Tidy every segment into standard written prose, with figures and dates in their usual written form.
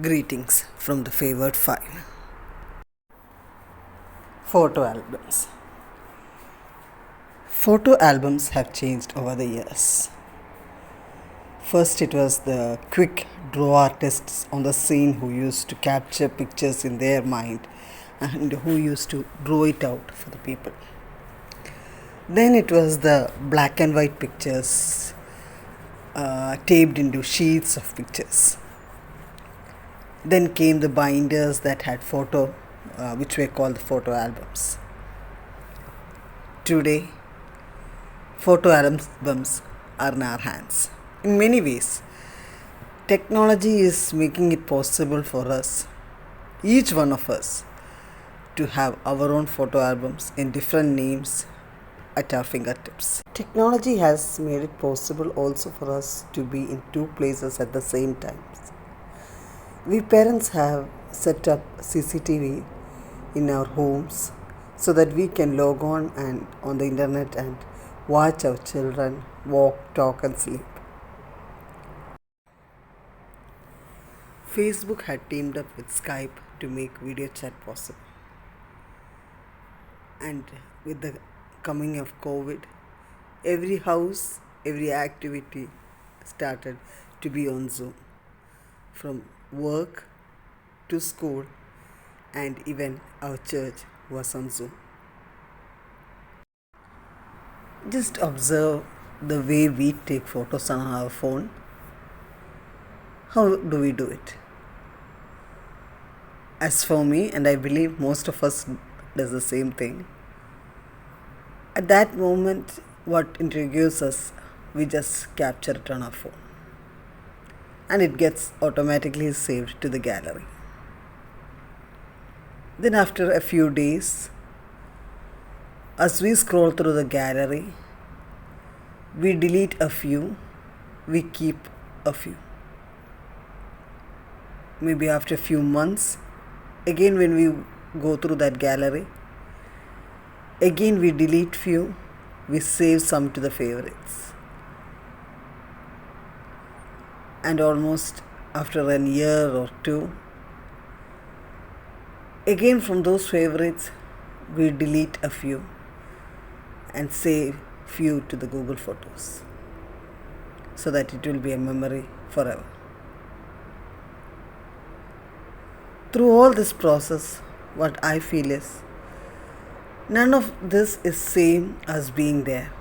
Greetings from the favored five. Photo albums. Photo albums have changed over the years. First, it was the quick draw artists on the scene who used to capture pictures in their mind and who used to draw it out for the people. Then it was the black and white pictures taped into sheets of pictures. Then came the binders that had which were called the photo albums. Today, photo albums are in our hands. In many ways, technology is making it possible for us, each one of us, to have our own photo albums in different names at our fingertips. Technology has made it possible also for us to be in two places at the same time. We parents have set up CCTV in our homes so that we can log on the internet and watch our children walk, talk and sleep. Facebook had teamed up with Skype to make video chat possible. And with the coming of COVID, every house, every activity started to be on Zoom. From work to school, and even our church was on Zoom. Just observe the way we take photos on our phone. How do we do it? As for me, and I believe most of us does the same thing, at that moment what intrigues us, we just capture it on our phone and it gets automatically saved to the gallery. Then after a few days, as we scroll through the gallery, we delete a few, we keep a few. Maybe after a few months, again when we go through that gallery, again we delete few, we save some to the favorites. And almost after a year or two, again from those favorites, we delete a few and save few to the Google Photos so that it will be a memory forever. Through all this process, what I feel is none of this is same as being there.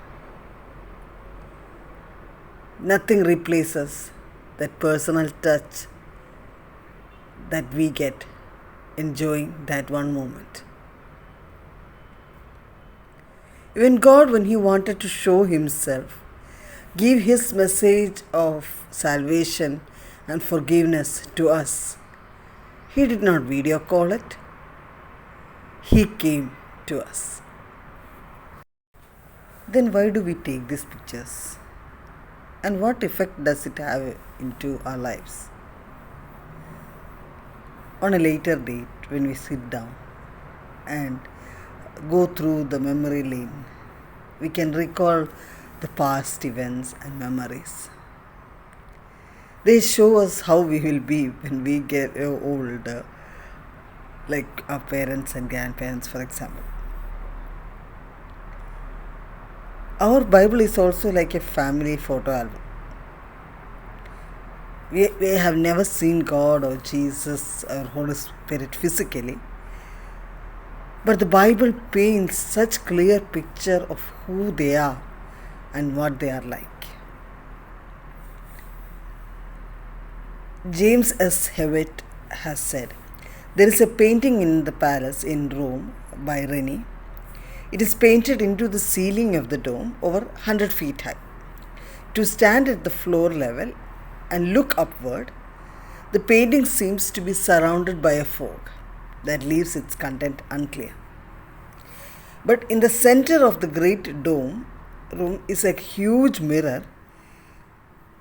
Nothing replaces that personal touch that we get enjoying that one moment. Even God, when He wanted to show Himself, give His message of salvation and forgiveness to us, He did not video call it. He came to us. Then why do we take these pictures? And what effect does it have into our lives? On a later date, when we sit down and go through the memory lane, we can recall the past events and memories. They show us how we will be when we get older, like our parents and grandparents, for example. Our Bible is also like a family photo album. We have never seen God or Jesus or Holy Spirit physically, but the Bible paints such clear picture of who they are and what they are like. James S. Hewitt has said, there is a painting in the palace in Rome by Reni. It is painted into the ceiling of the dome over 100 feet high. To stand at the floor level and look upward, the painting seems to be surrounded by a fog that leaves its content unclear. But in the center of the great dome room is a huge mirror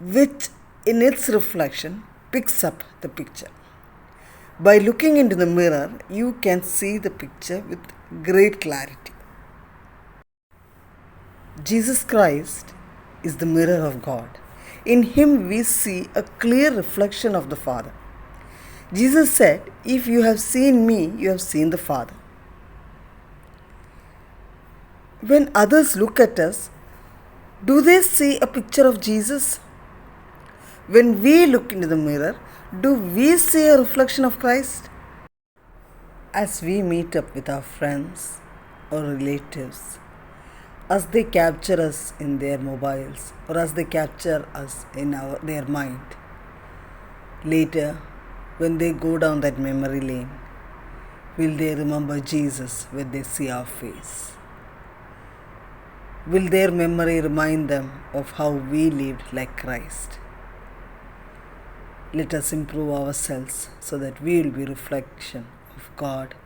which in its reflection picks up the picture. By looking into the mirror, you can see the picture with great clarity. Jesus Christ is the mirror of God. In Him we see a clear reflection of the Father. Jesus said, "If you have seen me, you have seen the Father." When others look at us, do they see a picture of Jesus? When we look into the mirror, do we see a reflection of Christ? As we meet up with our friends or relatives, as they capture us in their mobiles or as they capture us in their mind, later, when they go down that memory lane, will they remember Jesus when they see our face? Will their memory remind them of how we lived like Christ? Let us improve ourselves so that we will be reflection of God.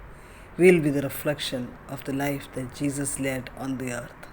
We will be the reflection of the life that Jesus led on the earth.